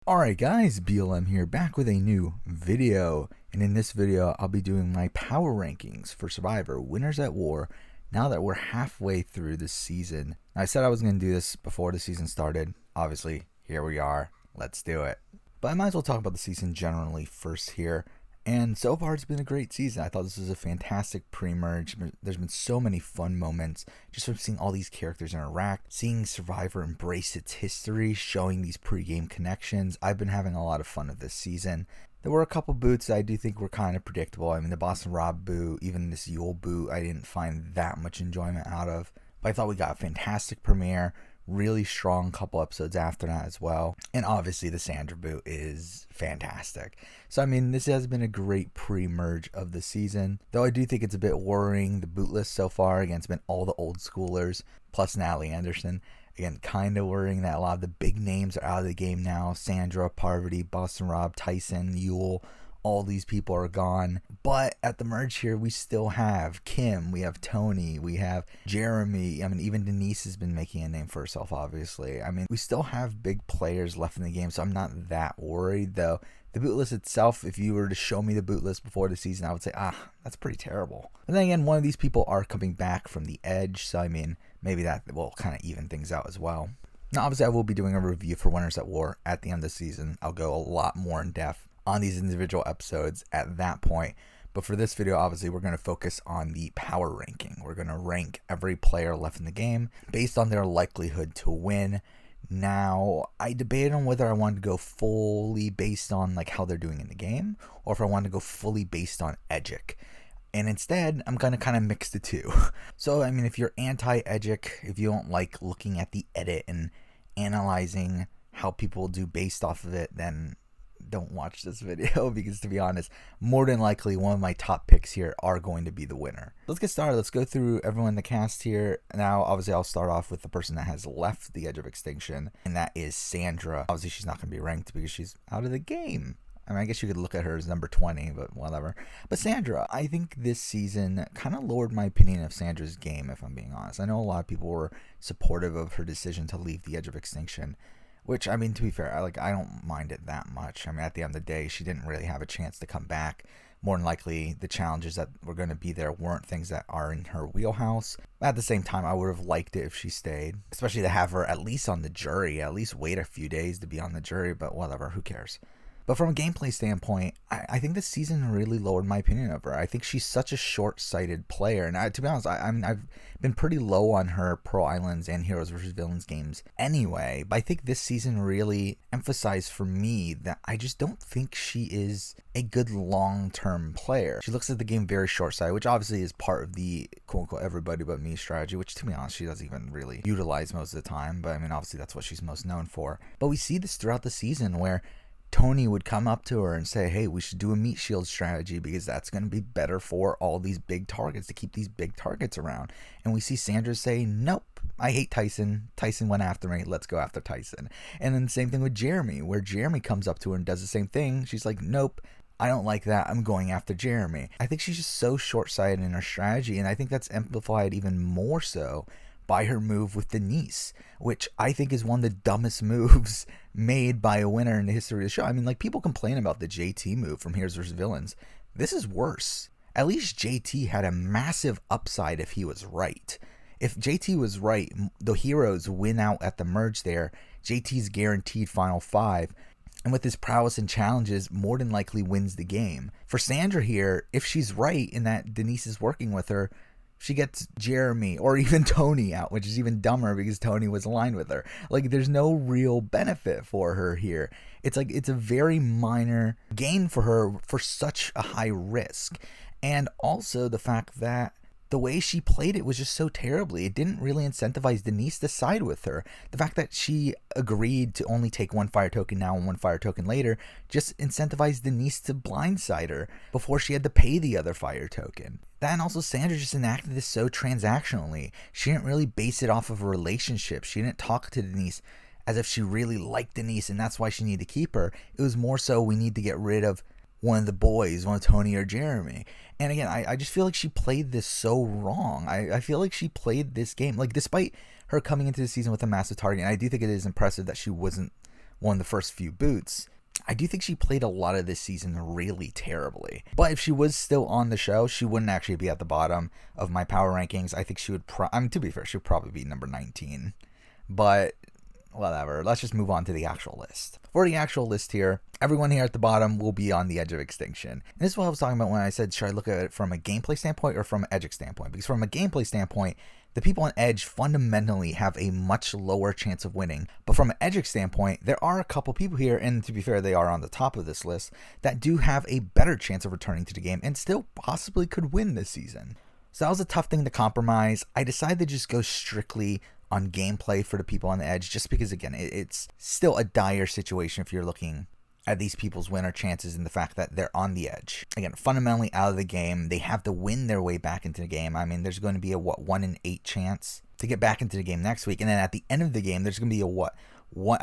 Alright guys, BLM here, back with a new video, and in this video I'll be doing my power rankings for Survivor Winners at War now that we're halfway through the season. Now, I said I was going to do this before the season started. Obviously, here we are. Let's do it. But I might as well talk about the season generally first here. And so far it's been a great season. I thought this was a fantastic pre-merge. There's been so many fun moments just from seeing all these characters interact, seeing Survivor embrace its history, showing these pre-game connections. I've been having a lot of fun with this season. There were a couple boots that I do think were kind of predictable. I mean, the Boston Rob boot, even this Youll boot, I didn't find that much enjoyment out of. But I thought we got a fantastic premiere. Really strong couple episodes after that as well. And obviously the Sandra boot is fantastic. So I mean, this has been a great pre-merge of the season. Though I do think it's a bit worrying, the boot list so far. Again, it's been all the old schoolers plus Natalie Anderson. Again, kind of worrying that a lot of the big names are out of the game now. Sandra, Parvati, Boston Rob, Tyson, Youll. All these people are gone. But at the merge here, we still have Kim, we have Tony, we have Jeremy. I mean, even Denise has been making a name for herself, obviously. I mean, we still have big players left in the game, so I'm not that worried, though. The boot list itself, if you were to show me the boot list before the season, I would say, that's pretty terrible. But then again, one of these people are coming back from the edge, so I mean, maybe that will kind of even things out as well. Now, obviously, I will be doing a review for Winners at War at the end of the season. I'll go a lot more in depth on these individual episodes at that point. But for this video, obviously, we're going to focus on the power ranking. We're going to rank every player left in the game based on their likelihood to win. Now, I debated on whether I wanted to go fully based on like how they're doing in the game, or if I wanted to go fully based on Edgic. And instead, I'm going to kind of mix the two. So, I mean, if you're anti-Edgic, if you don't like looking at the edit and analyzing how people do based off of it, then don't watch this video, because to be honest, more than likely one of my top picks here are going to be the winner. Let's get started. Let's go through everyone in the cast here. Now, obviously, I'll start off with the person that has left the edge of extinction, and that is Sandra. Obviously, she's not going to be ranked because she's out of the game. I mean, I guess you could look at her as number 20, but whatever. But Sandra, I think this season kind of lowered my opinion of Sandra's game, if I'm being honest. I know a lot of people were supportive of her decision to leave the edge of extinction, which, I mean, to be fair, I don't mind it that much. I mean, at the end of the day, she didn't really have a chance to come back. More than likely, the challenges that were going to be there weren't things that are in her wheelhouse. At the same time, I would have liked it if she stayed, especially to have her at least on the jury, at least wait a few days to be on the jury, but whatever, who cares? But from a gameplay standpoint, I think this season really lowered my opinion of her. I think she's such a short-sighted player. And to be honest, I've been pretty low on her Pearl Islands and Heroes vs. Villains games anyway. But I think this season really emphasized for me that I just don't think she is a good long-term player. She looks at the game very short-sighted, which obviously is part of the quote-unquote everybody but me strategy, which to be honest, she doesn't even really utilize most of the time. But I mean, obviously that's what she's most known for. But we see this throughout the season where Tony would come up to her and say, hey, we should do a meat shield strategy because that's going to be better for all these big targets, to keep these big targets around. And we see Sandra say, nope, I hate Tyson. Tyson went after me. Let's go after Tyson. And then the same thing with Jeremy, where Jeremy comes up to her and does the same thing. She's like, nope, I don't like that. I'm going after Jeremy. I think she's just so short-sighted in her strategy, and I think that's amplified even more so by her move with Denise, which I think is one of the dumbest moves made by a winner in the history of the show. I mean, like, people complain about the JT move from Heroes vs. Villains. This is worse. At least JT had a massive upside if he was right. If JT was right, the heroes win out at the merge there. JT's guaranteed final 5. And with his prowess and challenges, more than likely wins the game. For Sandra here, if she's right in that Denise is working with her, she gets Jeremy or even Tony out, which is even dumber because Tony was aligned with her. Like, there's no real benefit for her here. It's like, it's a very minor gain for her for such a high risk. And also the fact that the way she played it was just so terribly. It didn't really incentivize Denise to side with her. The fact that she agreed to only take one fire token now and one fire token later just incentivized Denise to blindside her before she had to pay the other fire token. That, and also Sandra just enacted this so transactionally. She didn't really base it off of a relationship. She didn't talk to Denise as if she really liked Denise and that's why she needed to keep her. It was more so, we need to get rid of one of the boys, one of Tony or Jeremy. And again, I just feel like she played this so wrong. I feel like she played this game, like, despite her coming into the season with a massive target, and I do think it is impressive that she wasn't won the first few boots. I do think she played a lot of this season really terribly. But if she was still on the show, she wouldn't actually be at the bottom of my power rankings. I think she would to be fair, she would probably be number 19. But whatever, let's just move on to the actual list. For the actual list here, everyone here at the bottom will be on the edge of extinction. And this is what I was talking about when I said, should I look at it from a gameplay standpoint or from an edge standpoint? Because from a gameplay standpoint, the people on edge fundamentally have a much lower chance of winning. But from an edge standpoint, there are a couple people here, and to be fair, they are on the top of this list, that do have a better chance of returning to the game and still possibly could win this season. So that was a tough thing to compromise. I decided to just go strictly on gameplay for the people on the edge, just because, again, it's still a dire situation if you're looking at these people's winner chances and the fact that they're on the edge. Again, fundamentally out of the game, they have to win their way back into the game. I mean, there's going to be a 1 in 8 chance to get back into the game next week, and then at the end of the game, there's going to be a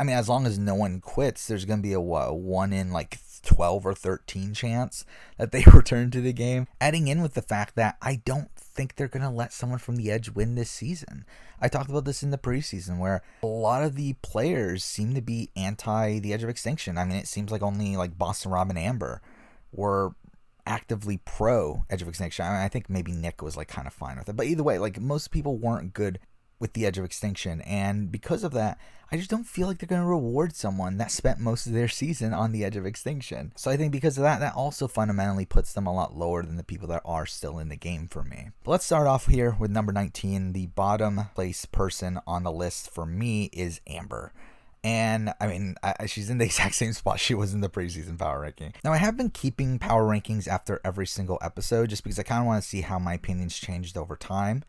as long as no one quits, there's going to be a 1 in 12 or 13 chance that they return to the game. Adding in with the fact that I don't think they're going to let someone from the edge win this season. I talked about this in the preseason where a lot of the players seem to be anti the edge of extinction. I mean, it seems like only Boston Rob and Amber were actively pro edge of extinction. I mean, I think maybe Nick was kind of fine with it, but either way, most people weren't good with the edge of extinction, and because of that, I just don't feel like they're going to reward someone that spent most of their season on the edge of extinction. So I think because of that, that also fundamentally puts them a lot lower than the people that are still in the game for me. But let's start off here with number 19. The bottom place person on the list for me is Amber. And I mean, she's in the exact same spot she was in the preseason power ranking. Now, I have been keeping power rankings after every single episode just because I kind of want to see how my opinions changed over time.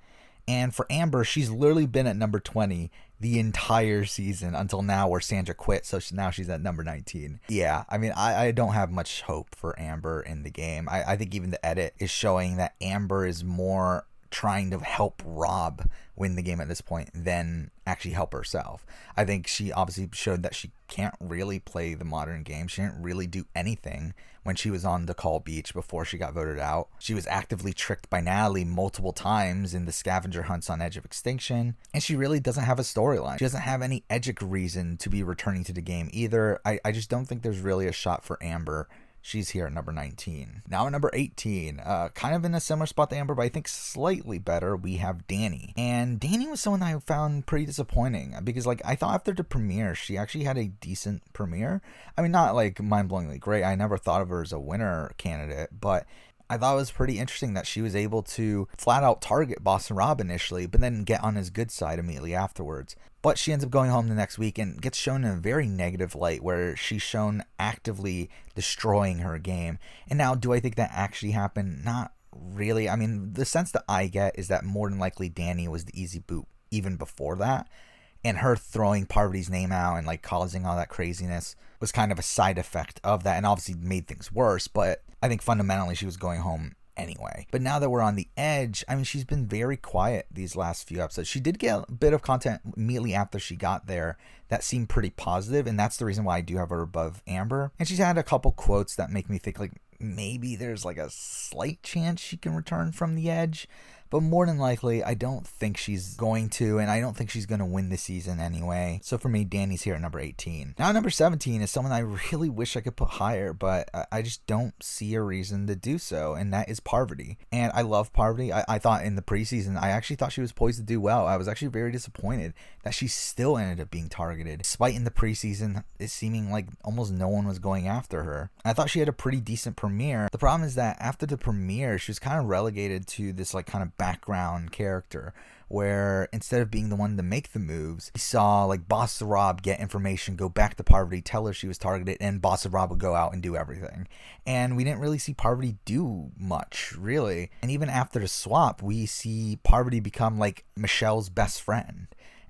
And for Amber, she's literally been at number 20 the entire season until now where Sandra quit. So now she's at number 19. Yeah, I mean, I don't have much hope for Amber in the game. I think even the edit is showing that Amber is more trying to help Rob win the game at this point than actually help herself. I think she obviously showed that she can't really play the modern game. She didn't really do anything when she was on the Call Beach before she got voted out. She was actively tricked by Natalie multiple times in the scavenger hunts on Edge of Extinction, and she really doesn't have a storyline. She doesn't have any edgic reason to be returning to the game either. I just don't think there's really a shot for Amber. She's here at number 19. Now at number 18, kind of in a similar spot to Amber, but I think slightly better, we have Danny. And Danny was someone I found pretty disappointing because I thought after the premiere, she actually had a decent premiere. I mean, not mind-blowingly great. I never thought of her as a winner candidate, but I thought it was pretty interesting that she was able to flat out target Boston Rob initially, but then get on his good side immediately afterwards. But she ends up going home the next week and gets shown in a very negative light where she's shown actively destroying her game. And now, do I think that actually happened? Not really. I mean, the sense that I get is that more than likely Danny was the easy boot even before that. And her throwing Parvati's name out and causing all that craziness was kind of a side effect of that and obviously made things worse. But I think fundamentally she was going home anyway. But now that we're on the edge, I mean, she's been very quiet these last few episodes. She did get a bit of content immediately after she got there that seemed pretty positive, and that's the reason why I do have her above Amber. And she's had a couple quotes that make me think maybe there's a slight chance she can return from the edge. But more than likely, I don't think she's going to, and I don't think she's going to win this season anyway. So for me, Danny's here at number 18. Now, number 17 is someone I really wish I could put higher, but I just don't see a reason to do so, and that is Parvati. And I love Parvati. I thought in the preseason, I actually thought she was poised to do well. I was actually very disappointed that she still ended up being targeted, despite in the preseason it seeming like almost no one was going after her. I thought she had a pretty decent premiere. The problem is that after the premiere, she was kind of relegated to this kind of background character where instead of being the one to make the moves, we saw Boss Rob get information, go back to Parvati, tell her she was targeted, and Boss Rob would go out and do everything. And we didn't really see Parvati do much, really. And even after the swap, we see Parvati become Michelle's best friend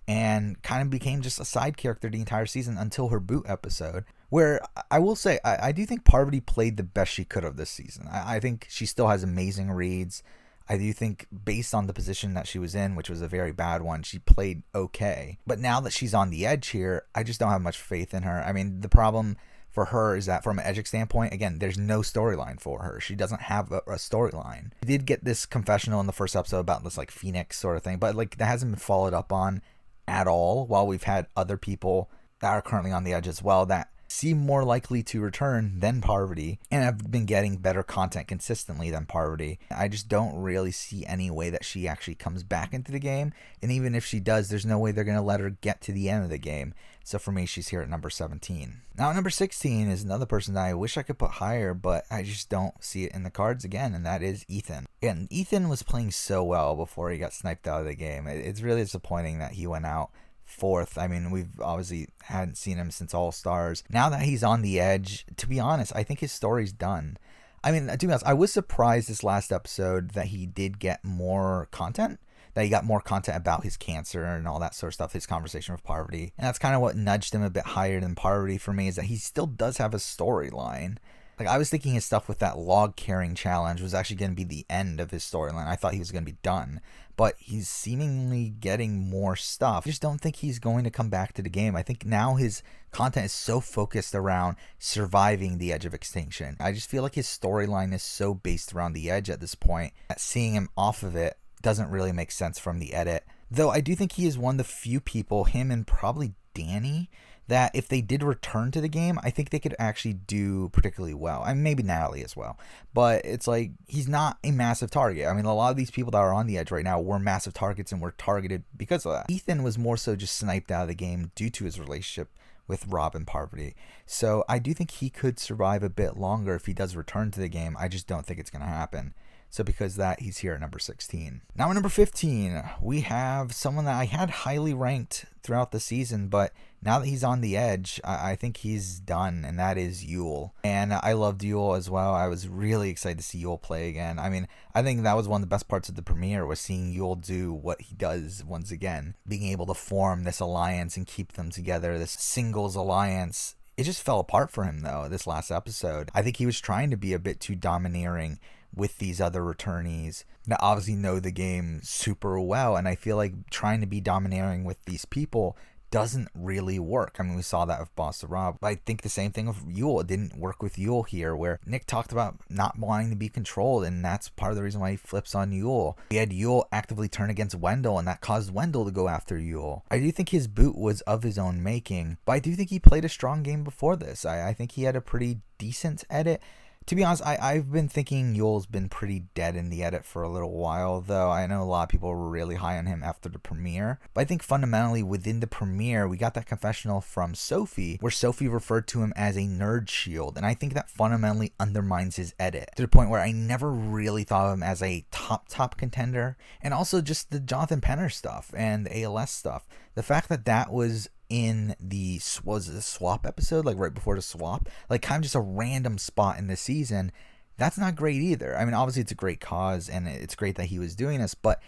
and kind of became just a side character the entire season until her boot episode, where I will say, I do think Parvati played the best she could of this season. I think she still has amazing reads. I do think based on the position that she was in, which was a very bad one, she played okay. But now that she's on the edge here, I just don't have much faith in her. I mean, the problem for her is that from an edge standpoint, again, there's no storyline for her. She doesn't have a storyline. We did get this confessional in the first episode about this Phoenix sort of thing, but that hasn't been followed up on at all, while we've had other people that are currently on the edge as well that seem more likely to return than Parvati and have been getting better content consistently than Parvati. I just don't really see any way that she actually comes back into the game, and even if she does, there's no way they're going to let her get to the end of the game. So for me, she's here at number 17. Now, number 16 is another person that I wish I could put higher, but I just don't see it in the cards again, and that is Ethan. And Ethan was playing so well before he got sniped out of the game. It's really disappointing that he went out fourth. I mean, we've obviously hadn't seen him since All Stars. Now that he's on the edge, to be honest, I think his story's done. I mean, to be honest, I was surprised this last episode that he did get more content, that he got more content about his cancer and all that sort of stuff, his conversation with Parvati. And that's kind of what nudged him a bit higher than Parvati for me, is that he still does have a storyline. Like, I was thinking his stuff with that log carrying challenge was actually going to be the end of his storyline. I thought he was going to be done, but he's seemingly getting more stuff. I just don't think he's going to come back to the game. I think now his content is so focused around surviving the edge of extinction. I just feel like his storyline is so based around the edge at this point that seeing him off of it doesn't really make sense from the edit. Though I do think he is one of the few people, him and probably Danny, that if they did return to the game, I think they could actually do particularly well. I mean, maybe Natalie as well. But it's like, he's not a massive target. I mean, a lot of these people that are on the edge right now were massive targets and were targeted because of that. Ethan was more so just sniped out of the game due to his relationship with Rob and Parvati. So I do think he could survive a bit longer if he does return to the game. I just don't think it's going to happen. So because of that, he's here at number 16. Now at number 15, we have someone that I had highly ranked throughout the season, but now that he's on the edge, I think he's done, and that is Youll. And I loved Youll as well. I was really excited to see Youll play again. I mean, I think that was one of the best parts of the premiere, was seeing Youll do what he does once again. Being able to form this alliance and keep them together, this singles alliance. It just fell apart for him, though, this last episode. I think he was trying to be a bit too domineering with these other returnees that obviously know the game super well, and I feel like trying to be domineering with these people doesn't really work. I mean, we saw that with Boston Rob. But I think the same thing with Youll. It didn't work with Youll here, where Nick talked about not wanting to be controlled, and that's part of the reason why he flips on Youll. We had Youll actively turn against Wendell, and that caused Wendell to go after Youll. I do think his boot was of his own making, but I do think he played a strong game before this. I think he had a pretty decent edit. To be honest, I've been thinking Youll's been pretty dead in the edit for a little while, though I know a lot of people were really high on him after the premiere. But I think fundamentally within the premiere, we got that confessional from Sophie, where Sophie referred to him as a nerd shield, and I think that fundamentally undermines his edit, to the point where I never really thought of him as a top contender. And also just the Jonathan Penner stuff and the ALS stuff. The fact that that was in the, was it the swap episode, like right before the swap, like kind of just a random spot in the season, that's not great either. I mean, obviously it's a great cause and it's great that he was doing this, but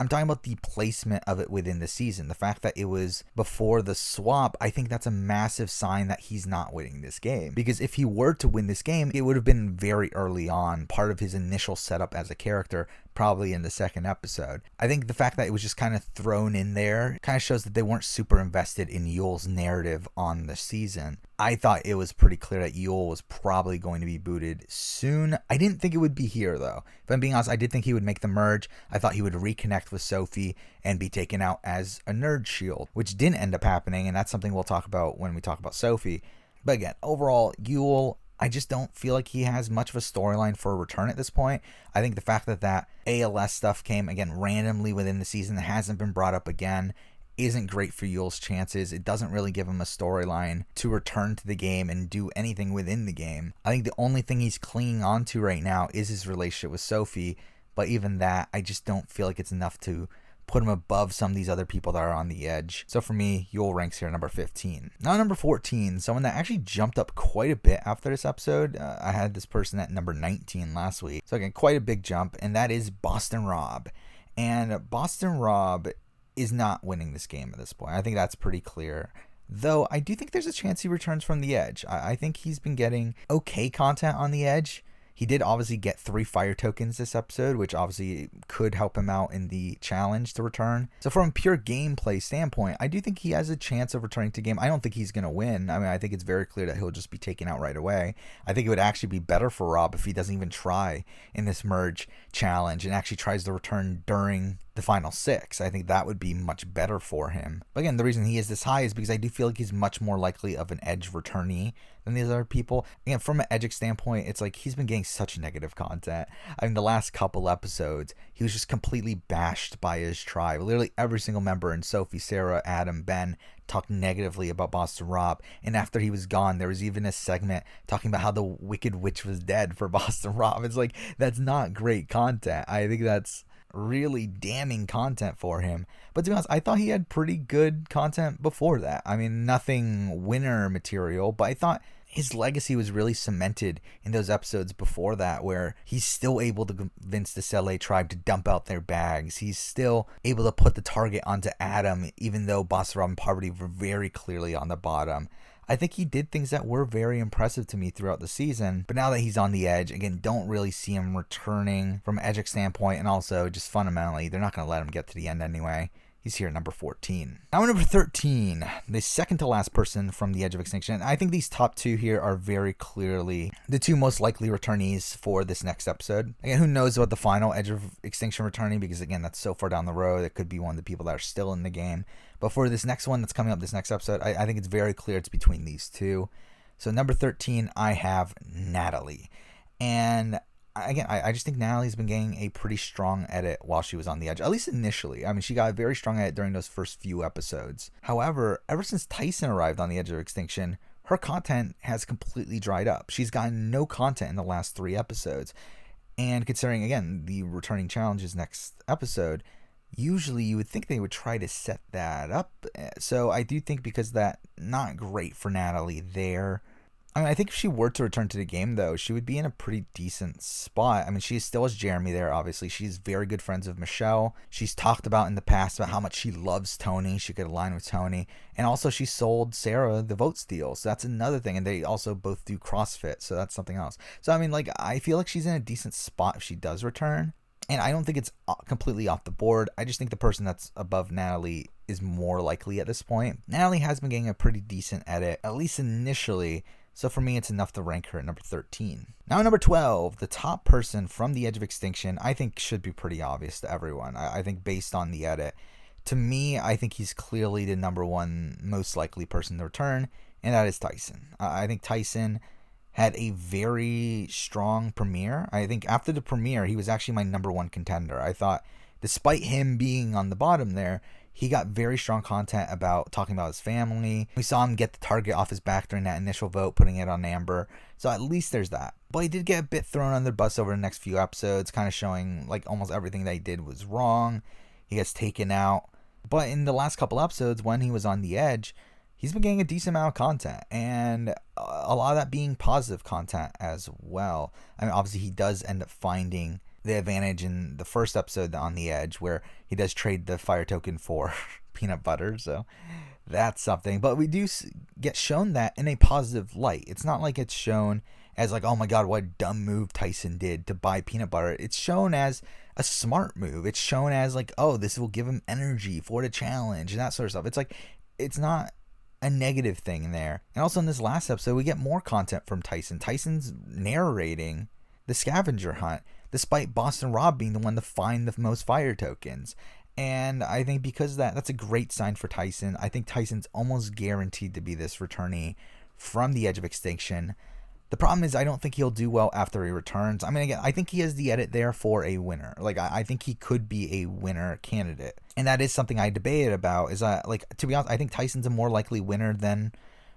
I'm talking about the placement of it within the season. The fact that it was before the swap, I think that's a massive sign that he's not winning this game. Because if he were to win this game, it would have been very early on, part of his initial setup as a character, probably in the second episode. I think the fact that it was just kind of thrown in there kind of shows that they weren't super invested in Youll's narrative on the season. I thought it was pretty clear that Youll was probably going to be booted soon. I didn't think it would be here, though. If I'm being honest, I did think he would make the merge. I thought he would reconnect with Sophie and be taken out as a nerd shield, which didn't end up happening, and that's something we'll talk about when we talk about Sophie. But again, overall, Youll, I just don't feel like he has much of a storyline for a return at this point. I think the fact that that ALS stuff came, again, randomly within the season that hasn't been brought up again isn't great for Youll's chances. It doesn't really give him a storyline to return to the game and do anything within the game. I think the only thing he's clinging on to right now is his relationship with Sophie, but even that, I just don't feel like it's enough to put him above some of these other people that are on the edge. So for me, Youll ranks here at number 15. Now number 14, someone that actually jumped up quite a bit after this episode. I had this person at number 19 last week. So again, quite a big jump, and that is Boston Rob. And Boston Rob is not winning this game at this point. I think that's pretty clear. Though I do think there's a chance he returns from the edge. I think he's been getting okay content on the edge. He did obviously get 3 fire tokens this episode, which obviously could help him out in the challenge to return. So from a pure gameplay standpoint, I do think he has a chance of returning to game. I don't think he's going to win. I mean, I think it's very clear that he'll just be taken out right away. I think it would actually be better for Rob if he doesn't even try in this merge challenge and actually tries to return during the final 6. I think that would be much better for him. But again, the reason he is this high is because I do feel like he's much more likely of an edge returnee than these other people. Again, from an edge standpoint, it's like he's been getting such negative content. I mean, the last couple episodes, he was just completely bashed by his tribe. Literally every single member, and Sophie, Sarah, Adam, Ben, talked negatively about Boston Rob. And after he was gone, there was even a segment talking about how the Wicked Witch was dead for Boston Rob. It's like, that's not great content. I think that's really damning content for him. But to be honest, I thought he had pretty good content before that. I mean, nothing winner material, but I thought his legacy was really cemented in those episodes before that, where he's still able to convince this LA tribe to dump out their bags. He's still able to put the target onto Adam, even though Boston Rob and Poverty were very clearly on the bottom. I think he did things that were very impressive to me throughout the season. But now that he's on the edge, again, don't really see him returning from an edge standpoint. And also, just fundamentally, they're not going to let him get to the end anyway. He's here at number 14. Now, number 13, the second to last person from the Edge of Extinction. I think these top 2 here are very clearly the 2 most likely returnees for this next episode. Again, who knows about the final Edge of Extinction returning, because again, that's so far down the road. It could be one of the people that are still in the game. But for this next one that's coming up, this next episode, I think it's very clear it's between these 2. So number 13, I have Natalie. And again, I just think Natalie's been getting a pretty strong edit while she was on the edge, at least initially. I mean, she got a very strong edit during those first few episodes. However, ever since Tyson arrived on the Edge of Extinction, her content has completely dried up. She's gotten no content in the last 3 episodes. And considering, again, the returning challenges next episode, usually you would think they would try to set that up. So I do think because that, not great for Natalie there. I mean, I think if she were to return to the game, though, she would be in a pretty decent spot. I mean, she still has Jeremy there, obviously. She's very good friends with Michelle. She's talked about in the past about how much she loves Tony. She could align with Tony. And also, she sold Sarah the vote steal. So that's another thing. And they also both do CrossFit. So that's something else. So, I mean, like, I feel like she's in a decent spot if she does return. And I don't think it's completely off the board. I just think the person that's above Natalie is more likely at this point. Natalie has been getting a pretty decent edit, at least initially. So for me, it's enough to rank her at number 13. Now, number 12, the top person from the Edge of Extinction, I think should be pretty obvious to everyone. I think based on the edit, to me, I think he's clearly the number 1 most likely person to return, and that is Tyson. I think Tyson had a very strong premiere. I think after the premiere, he was actually my number 1 contender. I thought, despite him being on the bottom there, he got very strong content about talking about his family. We saw him get the target off his back during that initial vote, putting it on Amber. So at least there's that. But he did get a bit thrown under the bus over the next few episodes, kind of showing like almost everything that he did was wrong. He gets taken out. But in the last couple episodes, when he was on the edge, he's been getting a decent amount of content. And a lot of that being positive content as well. I mean, obviously he does end up finding the advantage in the first episode on the edge, where he does trade the fire token for peanut butter, so that's something. But we do get shown that in a positive light. It's not like it's shown as like, oh my god, what a dumb move Tyson did to buy peanut butter. It's shown as a smart move. It's shown as like, oh, this will give him energy for the challenge and that sort of stuff. It's like, it's not a negative thing there. And also in this last episode, we get more content from Tyson. Tyson's narrating the scavenger hunt, despite Boston Rob being the one to find the most fire tokens. And I think because of that, that's a great sign for Tyson. I think Tyson's almost guaranteed to be this returnee from the Edge of Extinction. The problem is I don't think he'll do well after he returns. I mean, again, I think he has the edit there for a winner. Like, I think he could be a winner candidate. And that is something I debated about, is like, to be honest, I think Tyson's a more likely winner than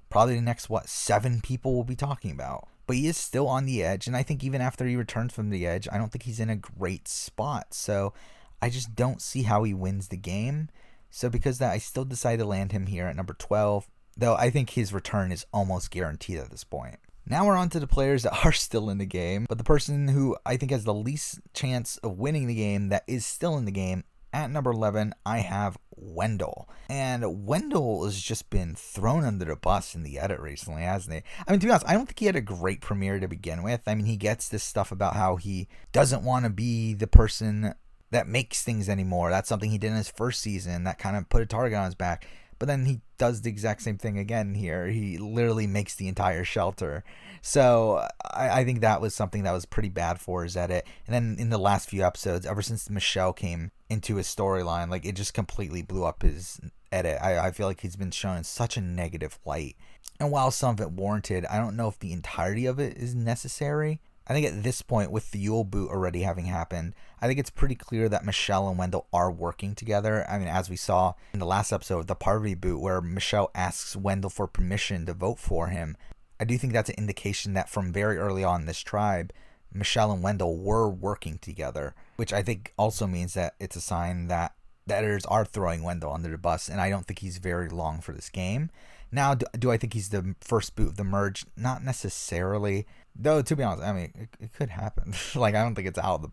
probably the next, 7 people we'll be talking about. But he is still on the edge, and I think even after he returns from the edge, I don't think he's in a great spot. So I just don't see how he wins the game. So because of that, I still decided to land him here at number 12, though I think his return is almost guaranteed at this point. Now we're on to the players that are still in the game, but the person who I think has the least chance of winning the game that is still in the game, at number 11, I have Wendell. And Wendell has just been thrown under the bus in the edit recently, hasn't he? I mean, to be honest, I don't think he had a great premiere to begin with. I mean, he gets this stuff about how he doesn't want to be the person that makes things anymore. That's something he did in his first season that kind of put a target on his back. but then he does the exact same thing again here. He literally makes the entire shelter. So I think that was something that was pretty bad for his edit. And then in the last few episodes, ever since Michelle came into his storyline, like, it just completely blew up his edit. I feel like he's been shown in such a negative light. And while some of it warranted, I don't know if the entirety of it is necessary. I think at this point, with the Youll boot already having happened, I think it's pretty clear that Michelle and Wendell are working together. I mean, as we saw in the last episode of the Parvati boot, where Michelle asks Wendell for permission to vote for him, I do think that's an indication that from very early on in this tribe, Michelle and Wendell were working together, which I think also means that it's a sign that the editors are throwing Wendell under the bus, and I don't think he's very long for this game. Now, do I think he's the first boot of the merge? Not necessarily. Though, to be honest, I mean, it could happen. Like, I don't think it's out of the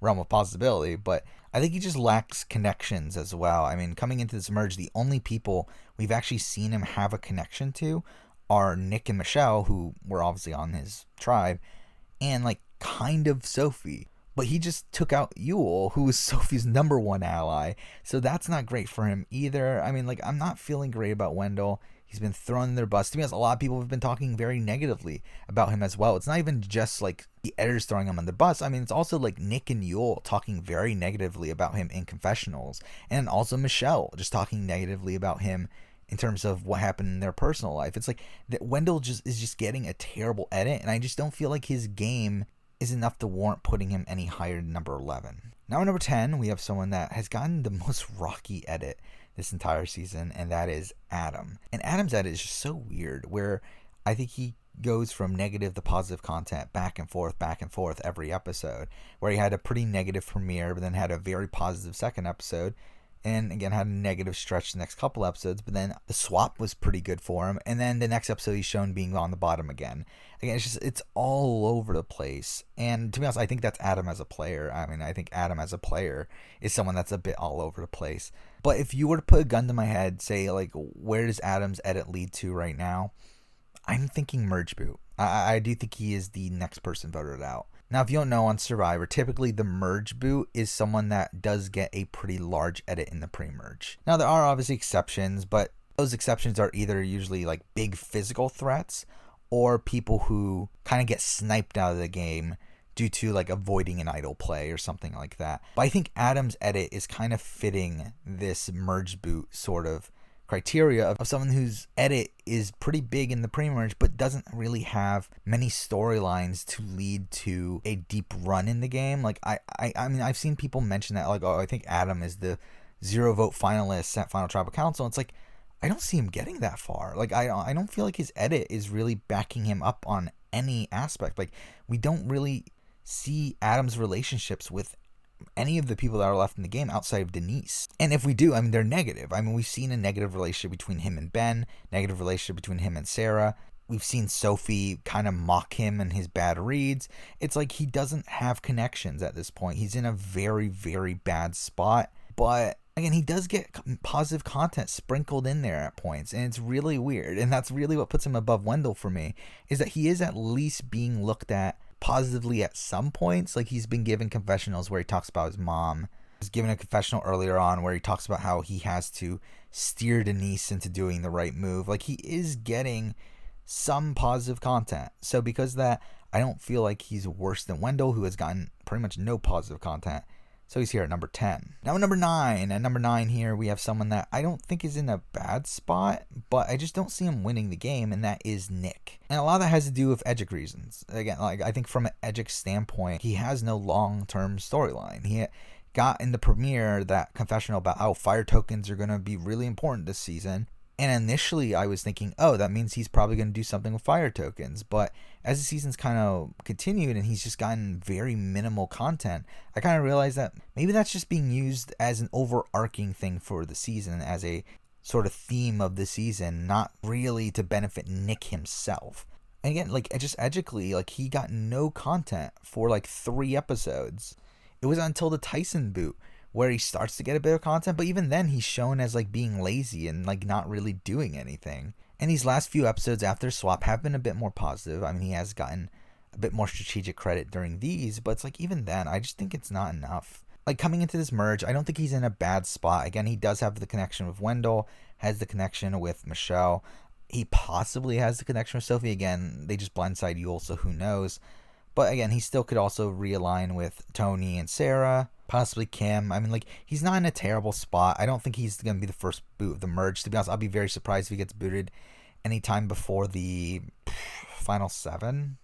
realm of possibility, but I think he just lacks connections as well. I mean, coming into this merge, the only people we've actually seen him have a connection to are Nick and Michelle, who were obviously on his tribe, and, like, kind of Sophie. But he just took out Youll, who was Sophie's number one ally, so that's not great for him either. I mean, like, I'm not feeling great about Wendell. He's been thrown in their bus. To be honest, a lot of people have been talking very negatively about him as well. It's not even just like the editors throwing him on the bus. I mean, it's also like Nick and Youll talking very negatively about him in confessionals. And also Michelle just talking negatively about him in terms of what happened in their personal life. It's like that Wendell is just getting a terrible edit. And I just don't feel like his game is enough to warrant putting him any higher than number 11. Now at number 10, we have someone that has gotten the most rocky edit this entire season, and that is Adam. And Adam's edit is just so weird, where I think he goes from negative to positive content back and forth every episode, where he had a pretty negative premiere, but then had a very positive second episode, and again had a negative stretch the next couple episodes, but then the swap was pretty good for him, and then the next episode he's shown being on the bottom again. Again, it's all over the place. And to be honest, I think that's Adam as a player. I mean, I think Adam as a player is someone that's a bit all over the place. But if you were to put a gun to my head, say, like, where does Adam's edit lead to right now? I'm thinking merge boot. I do think he is the next person voted out. Now, if you don't know, on Survivor, typically the merge boot is someone that does get a pretty large edit in the pre-merge. Now, there are obviously exceptions, but those exceptions are either usually like big physical threats or people who kind of get sniped out of the game due to like avoiding an idle play or something like that. But I think Adam's edit is kind of fitting this merge boot sort of criteria of someone whose edit is pretty big in the pre-merge but doesn't really have many storylines to lead to a deep run in the game. Like I mean, I've seen people mention that, like, oh, I think Adam is the 0 vote finalist at Final Tribal Council. It's like, I don't see him getting that far. Like, I don't feel like his edit is really backing him up on any aspect. Like, we don't really see Adam's relationships with any of the people that are left in the game outside of Denise. And if we do, I mean, they're negative. I mean, we've seen a negative relationship between him and Ben, negative relationship between him and Sarah. We've seen Sophie kind of mock him and his bad reads. It's like he doesn't have connections at this point. He's in a very, very bad spot. But again, he does get positive content sprinkled in there at points, and it's really weird. And that's really what puts him above Wendell for me, is that he is at least being looked at positively at some points. Like, he's been given confessionals where he talks about his mom. He was given a confessional earlier on where he talks about how he has to steer Denise into doing the right move. Like, he is getting some positive content. So because of that, I don't feel like he's worse than Wendell, who has gotten pretty much no positive content. So he's here at number 10. Now number 9. At number 9 here, we have someone that I don't think is in a bad spot, but I just don't see him winning the game, and that is Nick. And a lot of that has to do with Edgic reasons. Again, like, I think from an Edgic standpoint, he has no long-term storyline. He got in the premiere that confessional about how fire tokens are going to be really important this season. And initially I was thinking, oh, that means he's probably going to do something with fire tokens. But as the season's kind of continued and he's just gotten very minimal content, I kind of realized that maybe that's just being used as an overarching thing for the season, as a sort of theme of the season, not really to benefit Nick himself. And again, like, just edgically, like, he got no content for like 3 episodes. It was until the Tyson boot where he starts to get a bit of content, but even then he's shown as like being lazy and like not really doing anything. And these last few episodes after swap have been a bit more positive. I mean, he has gotten a bit more strategic credit during these, but it's like, even then, I just think it's not enough. Like, coming into this merge, I don't think he's in a bad spot. Again, he does have the connection with Wendell. has the connection with Michelle. He possibly has the connection with Sophie. Again, they just blindside Youll, so who knows. But again, he still could also realign with Tony and Sarah, possibly Kim. I mean, like, he's not in a terrible spot. I don't think he's going to be the first boot of the merge. To be honest, I'll be very surprised if he gets booted anytime before the final 7.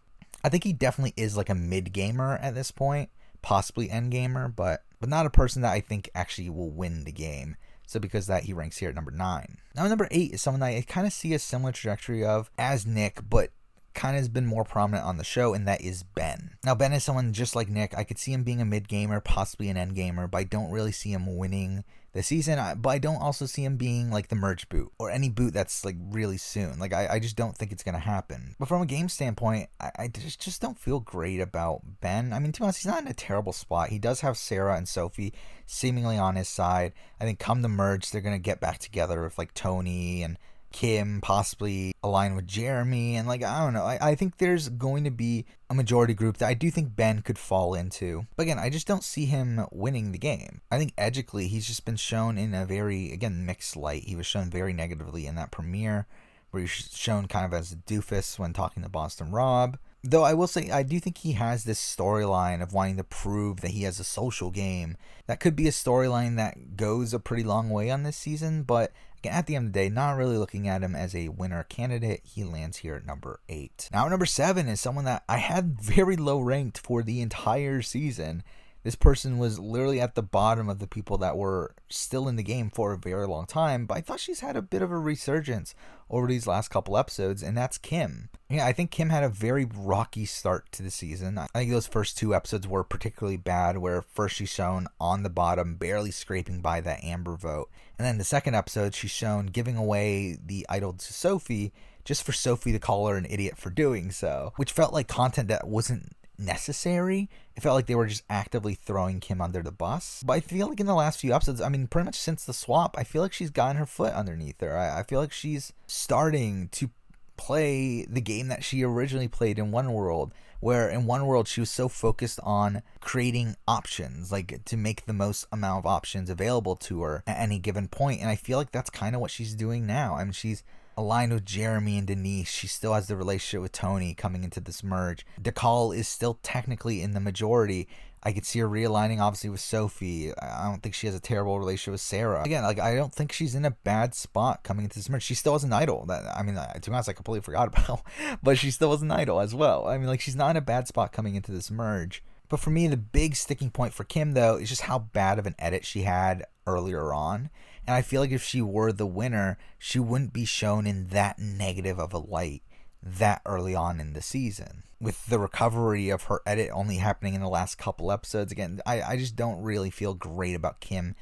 I think he definitely is like a mid-gamer at this point, possibly end-gamer, but not a person that I think actually will win the game. So because of that, he ranks here at number 9. Now, number 8 is someone that I kind of see a similar trajectory of as Nick, but kind of has been more prominent on the show, and that is Ben. Now, Ben is someone just like Nick. I could see him being a mid-gamer, possibly an end-gamer, but I don't really see him winning the season. But I don't also see him being like the merge boot or any boot that's like really soon. Like, I just don't think it's going to happen. But from a game standpoint, I just don't feel great about Ben. I mean, to be honest, he's not in a terrible spot. He does have Sarah and Sophie seemingly on his side. I think come the merge, they're going to get back together with like Tony and Kim, possibly align with Jeremy, and like, I don't know, I think there's going to be a majority group that I do think Ben could fall into. But again, I just don't see him winning the game. I think edgically, he's just been shown in a very, again, mixed light. He was shown very negatively in that premiere, where he's shown kind of as a doofus when talking to Boston Rob. Though I will say, I do think he has this storyline of wanting to prove that he has a social game. That could be a storyline that goes a pretty long way on this season, but again, at the end of the day, not really looking at him as a winner candidate. He lands here at number 8. Now, number 7 is someone that I had very low ranked for the entire season. This person was literally at the bottom of the people that were still in the game for a very long time, but I thought she's had a bit of a resurgence over these last couple episodes, and that's Kim. Yeah, I think Kim had a very rocky start to the season. I think those first 2 episodes were particularly bad, where first she's shown on the bottom, barely scraping by that Amber vote. And then the second episode, she's shown giving away the idol to Sophie, just for Sophie to call her an idiot for doing so, which felt like content that wasn't necessary. It felt like they were just actively throwing Kim under the bus. But I feel like in the last few episodes, I mean, pretty much since the swap, I feel like she's gotten her foot underneath her. I feel like she's starting to play the game that she originally played in One World, where in One World she was so focused on creating options, like to make the most amount of options available to her at any given point. And I feel like that's kind of what she's doing now. I mean, she's aligned with Jeremy and Denise. She still has the relationship with Tony coming into this merge. DeCall is still technically in the majority. I could see her realigning obviously with Sophie. I don't think she has a terrible relationship with Sarah. Again, like, I don't think she's in a bad spot coming into this merge. She still has an idol that, I mean, to be honest, I completely forgot about, but she still has an idol as well. I mean, like, she's not in a bad spot coming into this merge. But for me, the big sticking point for Kim, though, is just how bad of an edit she had earlier on. And I feel like if she were the winner, she wouldn't be shown in that negative of a light that early on in the season. With the recovery of her edit only happening in the last couple episodes, again, I just don't really feel great about Kim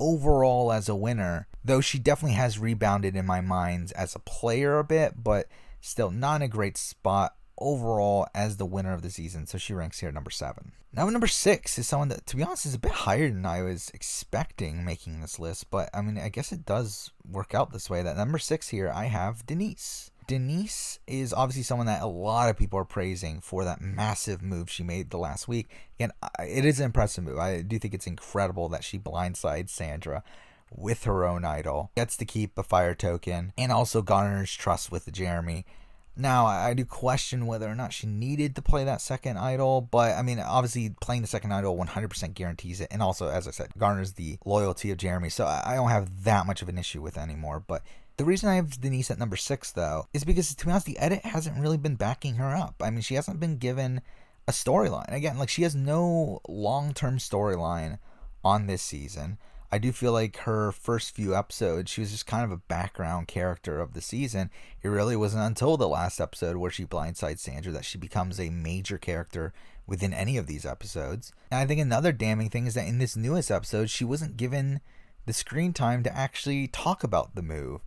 overall as a winner. Though she definitely has rebounded in my mind as a player a bit, but still not in a great spot overall as the winner of the season. So she ranks here at number 7. Now number 6 is someone that, to be honest, is a bit higher than I was expecting making this list, but I mean, I guess it does work out this way. That number 6 here, I have Denise. Denise is obviously someone that a lot of people are praising for that massive move she made the last week. Again, it is an impressive move. I do think it's incredible that she blindsides Sandra with her own idol, gets to keep a fire token, and also garners trust with Jeremy. Now, I do question whether or not she needed to play that second idol, but I mean, obviously playing the second idol 100% guarantees it, and also, as I said, garners the loyalty of Jeremy, so I don't have that much of an issue with it anymore. But the reason I have Denise at number 6, though, is because, to be honest, the edit hasn't really been backing her up. I mean, she hasn't been given a storyline. Again, like, she has no long-term storyline on this season. I do feel like her first few episodes, she was just kind of a background character of the season. It really wasn't until the last episode where she blindsides Sandra that she becomes a major character within any of these episodes. And I think another damning thing is that in this newest episode, she wasn't given the screen time to actually talk about the move.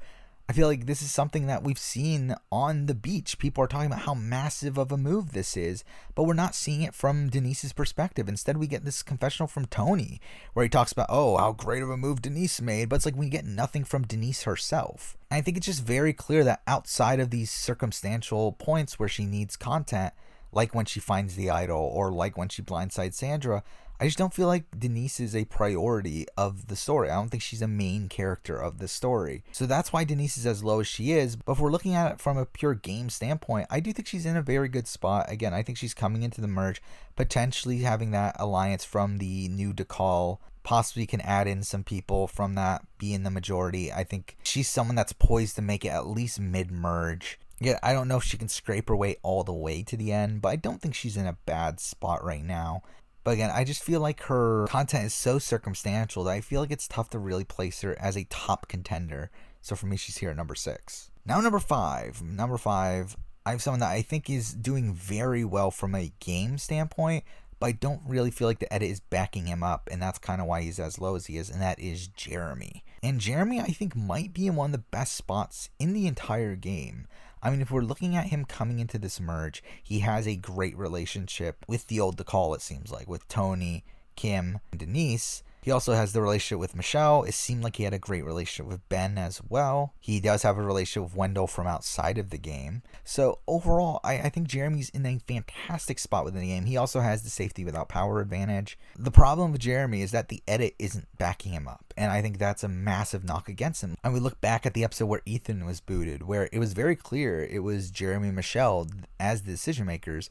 I feel like this is something that we've seen on the beach. People are talking about how massive of a move this is, but we're not seeing it from Denise's perspective. Instead, we get this confessional from Tony where he talks about, oh, how great of a move Denise made, but it's like we get nothing from Denise herself. And I think it's just very clear that outside of these circumstantial points where she needs content, like when she finds the idol or like when she blindsides Sandra, I just don't feel like Denise is a priority of the story. I don't think she's a main character of the story. So that's why Denise is as low as she is. But if we're looking at it from a pure game standpoint, I do think she's in a very good spot. Again, I think she's coming into the merge, potentially having that alliance from the new Decall. Possibly can add in some people from that, be in the majority. I think she's someone that's poised to make it at least mid-merge. Yeah, I don't know if she can scrape her way all the way to the end, but I don't think she's in a bad spot right now. But again, I just feel like her content is so circumstantial that I feel like it's tough to really place her as a top contender. So for me, she's here at number 6. Now number 5. Number 5, I have someone that I think is doing very well from a game standpoint, but I don't really feel like the edit is backing him up, and that's kind of why he's as low as he is, and that is Jeremy. And Jeremy, I think, might be in one of the best spots in the entire game. I mean, if we're looking at him coming into this merge, he has a great relationship with the old Decall, it seems like, with Tony, Kim, and Denise. He also has the relationship with Michelle. It seemed like he had a great relationship with Ben as well. He does have a relationship with Wendell from outside of the game. So overall, I think Jeremy's in a fantastic spot within the game. He also has the safety without power advantage. The problem with Jeremy is that the edit isn't backing him up, and I think that's a massive knock against him. And we look back at the episode where Ethan was booted, where it was very clear it was Jeremy and Michelle as the decision makers,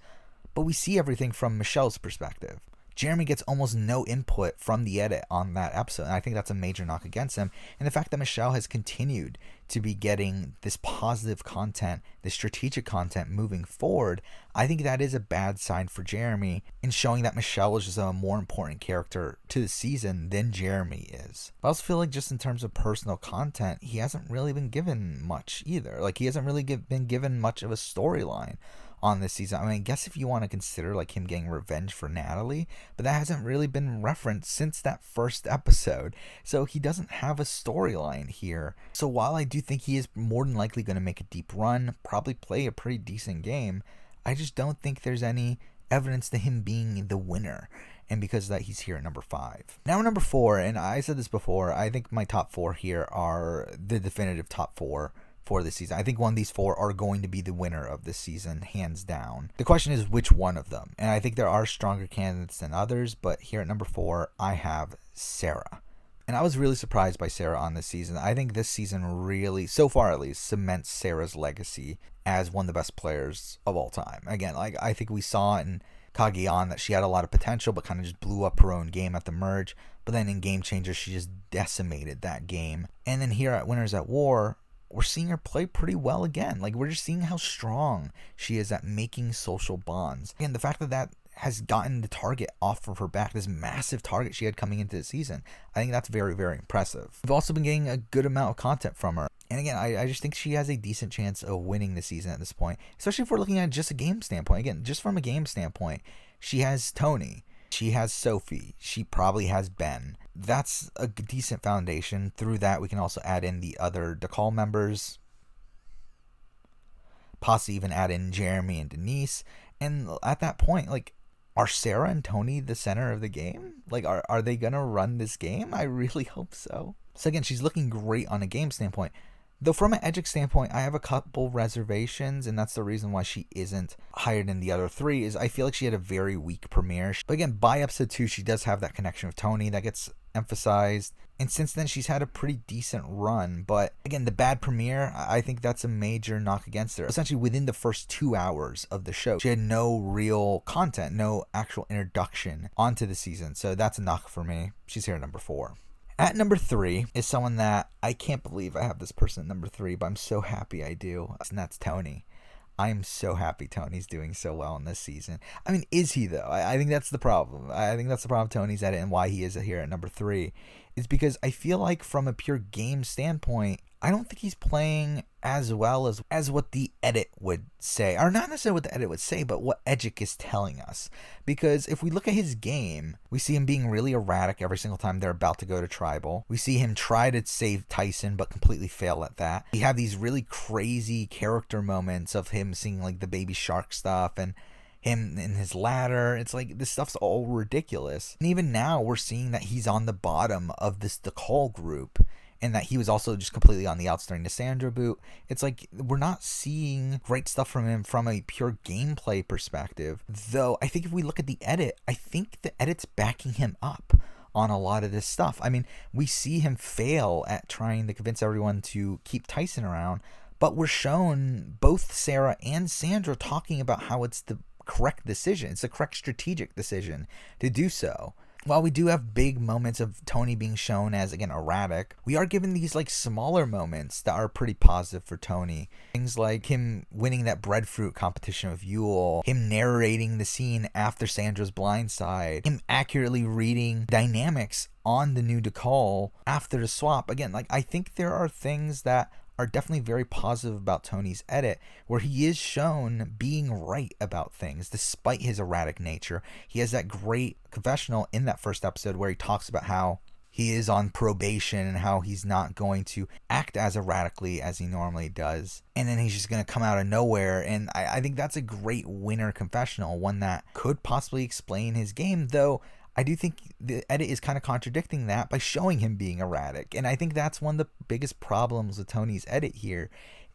but we see everything from Michelle's perspective. Jeremy gets almost no input from the edit on that episode, and I think that's a major knock against him. And the fact that Michelle has continued to be getting this positive content, this strategic content moving forward, I think that is a bad sign for Jeremy in showing that Michelle is just a more important character to the season than Jeremy is. I also feel like just in terms of personal content, he hasn't really been given much either. Like, he hasn't really been given much of a storyline on this season. I mean, I guess if you want to consider like him getting revenge for Natalie, but that hasn't really been referenced since that first episode. So he doesn't have a storyline here. So while I do think he is more than likely going to make a deep run, probably play a pretty decent game, I just don't think there's any evidence to him being the winner. And because of that, he's here at number 5. Now number 4, and I said this before, I think my top 4 here are the definitive top 4 for this season. I think one of these 4 are going to be the winner of this season, hands down. The question is which one of them. And I think there are stronger candidates than others, but here at number 4, I have Sarah. And I was really surprised by Sarah on this season. I think this season really, so far at least, cements Sarah's legacy as one of the best players of all time. Again, like I think we saw in Cagayan that she had a lot of potential, but kind of just blew up her own game at the merge. But then in Game Changer, she just decimated that game. And then here at Winners at War, we're seeing her play pretty well again. Like, we're just seeing how strong she is at making social bonds. And the fact that that has gotten the target off of her back, this massive target she had coming into the season, I think that's very, very impressive. We've also been getting a good amount of content from her. And again, I just think she has a decent chance of winning the season at this point, especially if we're looking at just a game standpoint. Again, just from a game standpoint, she has Tony. She has Sophie. She probably has Ben. That's a decent foundation. Through that, we can also add in the other Decall members. Possibly even add in Jeremy and Denise. And at that point, like, are Sarah and Tony the center of the game? Like, are they going to run this game? I really hope so. So again, she's looking great on a game standpoint. Though from an Edgic standpoint, I have a couple reservations, and that's the reason why she isn't higher than the other 3, is I feel like she had a very weak premiere. But again, by episode 2, she does have that connection with Tony that gets emphasized. And since then, she's had a pretty decent run. But again, the bad premiere, I think that's a major knock against her. Essentially, within the first 2 hours of the show, she had no real content, no actual introduction onto the season. So that's a knock for me. She's here at number 4. At number 3 is someone that I can't believe I have this person at number 3, but I'm so happy I do, and that's Tony. I'm so happy Tony's doing so well in this season. I mean, is he though? I think that's the problem. I think that's the problem Tony's at it, and why he is here at number 3 is because I feel like from a pure game standpoint, I don't think he's playing as well as what the edit would say. Or not necessarily what the edit would say, but what Edgic is telling us. Because if we look at his game, we see him being really erratic every single time they're about to go to tribal. We see him try to save Tyson, but completely fail at that. We have these really crazy character moments of him seeing like the baby shark stuff and him in his ladder. It's like this stuff's all ridiculous. And even now we're seeing that he's on the bottom of this Decall group. and that he was also just completely on the outs during the Sandra boot. It's like we're not seeing great stuff from him from a pure gameplay perspective. Though I think if we look at the edit, I think the edit's backing him up on a lot of this stuff. I mean, we see him fail at trying to convince everyone to keep Tyson around, but we're shown both Sarah and Sandra talking about how it's the correct decision. It's the correct strategic decision to do so. While we do have big moments of Tony being shown as, again, erratic, we are given these like smaller moments that are pretty positive for Tony. Things like him winning that breadfruit competition with Youll, him narrating the scene after Sandra's blindside, him accurately reading dynamics on the new decal after the swap. Again, like I think there are things that are definitely very positive about Tony's edit, where he is shown being right about things despite his erratic nature. He has that great confessional in that first episode where he talks about how he is on probation and how he's not going to act as erratically as he normally does. And then he's just going to come out of nowhere. And I think that's a great winner confessional, one that could possibly explain his game, though I do think the edit is kind of contradicting that by showing him being erratic. And I think that's one of the biggest problems with Tony's edit here,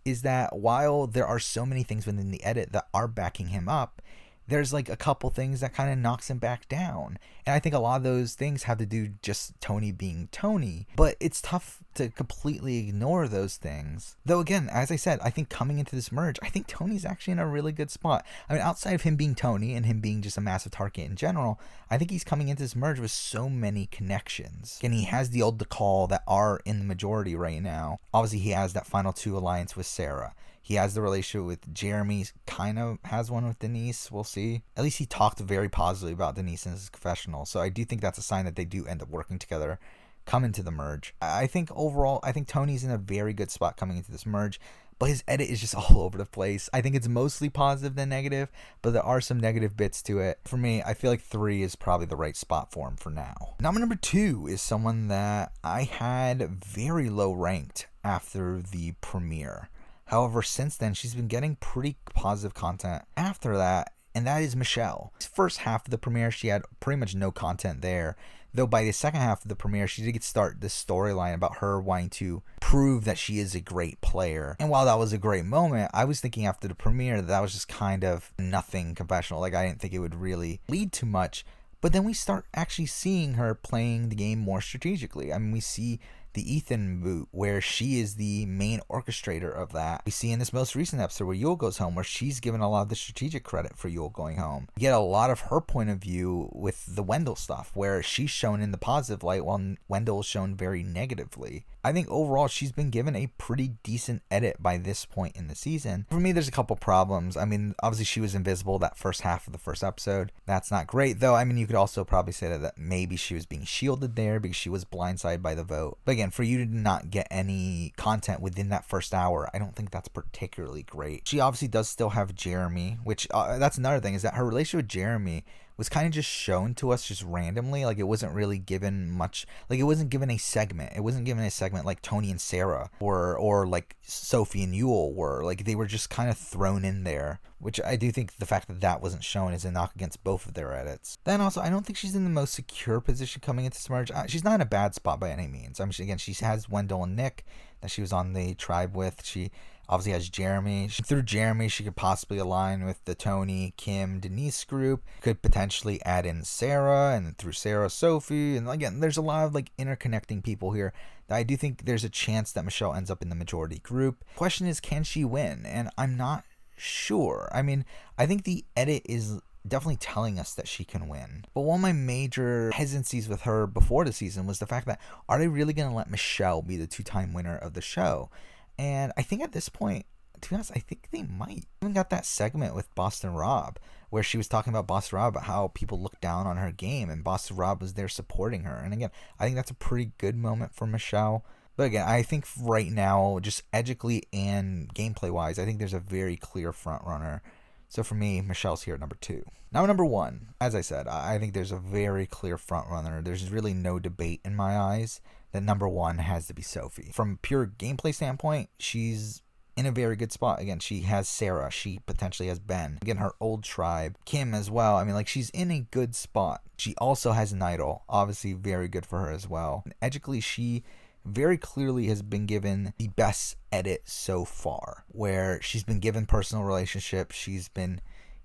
is that while there are so many things within the edit that are backing him up, there's like a couple things that kind of knocks him back down. And I think a lot of those things have to do just Tony being Tony, but it's tough to completely ignore those things. Though again, as I said, I think coming into this merge, I think Tony's actually in a really good spot. I mean, outside of him being Tony and him being just a massive target in general, I think he's coming into this merge with so many connections. And he has the old decal that are in the majority right now. Obviously, he has that final two alliance with Sarah. He has the relationship with Jeremy, kind of has one with Denise, we'll see. At least he talked very positively about Denise in his confessional, so I do think that's a sign that they do end up working together, come into the merge. I think overall, I think Tony's in a very good spot coming into this merge, but his edit is just all over the place. I think it's mostly positive than negative, but there are some negative bits to it. For me, I feel like 3 is probably the right spot for him for now. Number 2 is someone that I had very low ranked after the premiere. However, since then, she's been getting pretty positive content after that, and that is Michelle. First half of the premiere, she had pretty much no content there, though by the second half of the premiere, she did start this storyline about her wanting to prove that she is a great player. And while that was a great moment, I was thinking after the premiere that was just kind of nothing confessional. Like, I didn't think it would really lead to much. But then we start actually seeing her playing the game more strategically. I mean, we see the Ethan boot where she is the main orchestrator of that. We see in this most recent episode where Youll goes home, where she's given a lot of the strategic credit for Youll going home. We get a lot of her point of view with the Wendell stuff, where she's shown in the positive light while Wendell is shown very negatively. I think overall she's been given a pretty decent edit by this point in the season. For me, there's a couple problems. I mean, obviously she was invisible that first half of the first episode. That's not great, though. I mean, you could also probably say that maybe she was being shielded there because she was blindsided by the vote. But again, for you to not get any content within that first hour, I don't think that's particularly great. She obviously does still have Jeremy, which that's another thing, is that her relationship with Jeremy was kind of just shown to us just randomly. Like, it wasn't really given much, like, it wasn't given a segment. It wasn't given a segment like Tony and Sarah or like Sophie and Youll were. Like, they were just kind of thrown in there, which I do think the fact that that wasn't shown is a knock against both of their edits. Then also, I don't think she's in the most secure position coming into this merge. She's not in a bad spot by any means. I mean, again, she has Wendell and Nick that she was on the tribe with. She obviously has Jeremy. Through Jeremy, she could possibly align with the Tony, Kim, Denise group. Could potentially add in Sarah, and through Sarah, Sophie. And again, there's a lot of like interconnecting people here that I do think there's a chance that Michelle ends up in the majority group. Question is, can she win? And I'm not sure. I mean, I think the edit is definitely telling us that she can win. But one of my major hesitancies with her before the season was the fact that, are they really going to let Michelle be the 2-time winner of the show? And I think at this point, to be honest, I think they might. I even got that segment with Boston Rob where she was talking about Boston Rob, about how people look down on her game, and Boston Rob was there supporting her. And again, I think that's a pretty good moment for Michelle. But again, I think right now, just edgically and gameplay-wise, I think there's a very clear front runner. So for me, Michelle's here at number 2. Now number 1, as I said, I think there's a very clear front runner. There's really no debate in my eyes that number 1 has to be Sophie. From a pure gameplay standpoint, she's in a very good spot. Again, she has Sarah. She potentially has Ben. Again, her old tribe. Kim as well. I mean, like, she's in a good spot. She also has an idol. Obviously, very good for her as well. And edgically, she very clearly has been given the best edit so far, where she's been given personal relationships, she's been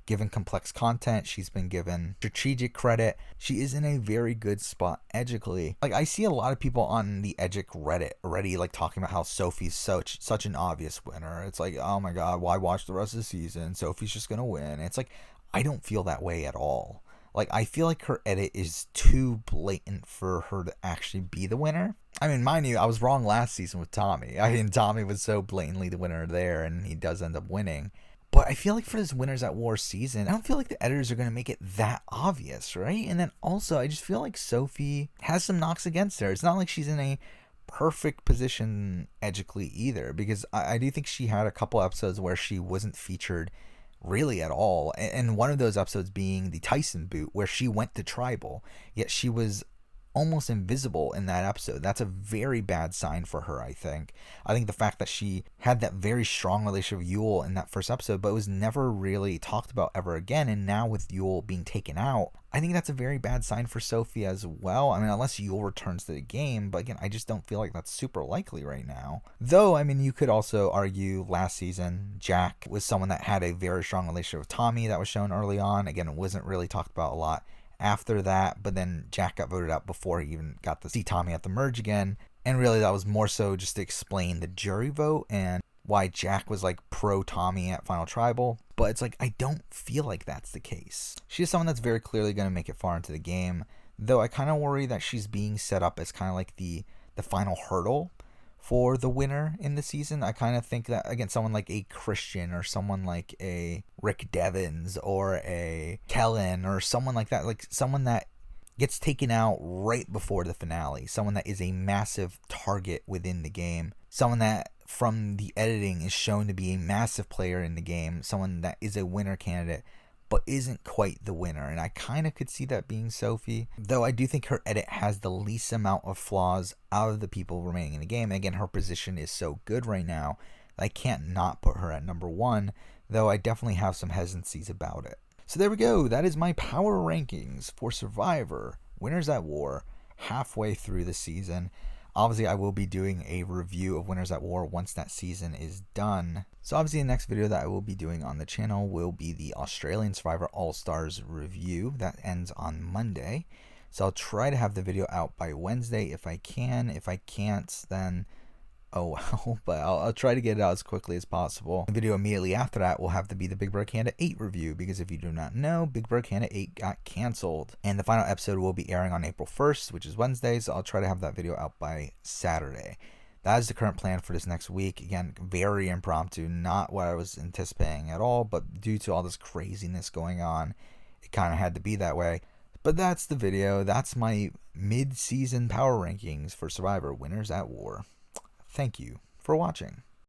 given complex content, she's been given strategic credit. She is in a very good spot edgically. Like, I see a lot of people on the edgic Reddit already like talking about how Sophie's such an obvious winner. It's like, oh my god, why watch the rest of the season? Sophie's just gonna win. It's like, I don't feel that way at all. Like, I feel like her edit is too blatant for her to actually be the winner. I mean, mind you, I was wrong last season with Tommy. I mean, Tommy was so blatantly the winner there, and he does end up winning. But I feel like for this Winners at War season, I don't feel like the editors are going to make it that obvious, right? And then also, I just feel like Sophie has some knocks against her. It's not like she's in a perfect position edgically either, because I do think she had a couple episodes where she wasn't featured really at all. And one of those episodes being the Tyson boot, where she went to tribal, yet she was almost invisible in that episode. That's a very bad sign for her, I think. I think the fact that she had that very strong relationship with Youll in that first episode, but it was never really talked about ever again, and now with Youll being taken out, I think that's a very bad sign for Sophie as well. I mean, unless Youll returns to the game, but again, I just don't feel like that's super likely right now. Though, I mean, you could also argue last season, Jack was someone that had a very strong relationship with Tommy that was shown early on. Again, it wasn't really talked about a lot after that, but then Jack got voted out before he even got to see Tommy at the merge again. And really, that was more so just to explain the jury vote and why Jack was like pro Tommy at Final Tribal. But it's like, I don't feel like that's the case. She's someone that's very clearly going to make it far into the game, though I kind of worry that she's being set up as kind of like the final hurdle for the winner in the season. I kind of think that, again, someone like a Christian or someone like a Rick Devens or a Kellen or someone like that, like someone that gets taken out right before the finale, someone that is a massive target within the game, someone that from the editing is shown to be a massive player in the game, someone that is a winner candidate but isn't quite the winner. And I kind of could see that being Sophie, though I do think her edit has the least amount of flaws out of the people remaining in the game. And again, her position is so good right now, I can't not put her at number one, though I definitely have some hesitancies about it. So there we go. That is my power rankings for Survivor Winners at War halfway through the season. Obviously, I will be doing a review of Winners at War once that season is done. So obviously, the next video that I will be doing on the channel will be the Australian Survivor All-Stars review. That ends on Monday. So I'll try to have the video out by Wednesday if I can. If I can't, then oh well, but I'll try to get it out as quickly as possible. The video immediately after that will have to be the Big Brother Canada 8 review, because if you do not know, Big Brother Canada 8 got canceled. And the final episode will be airing on April 1st, which is Wednesday, so I'll try to have that video out by Saturday. That is the current plan for this next week. Again, very impromptu, not what I was anticipating at all, but due to all this craziness going on, it kind of had to be that way. But that's the video. That's my mid-season power rankings for Survivor Winners at War. Thank you for watching.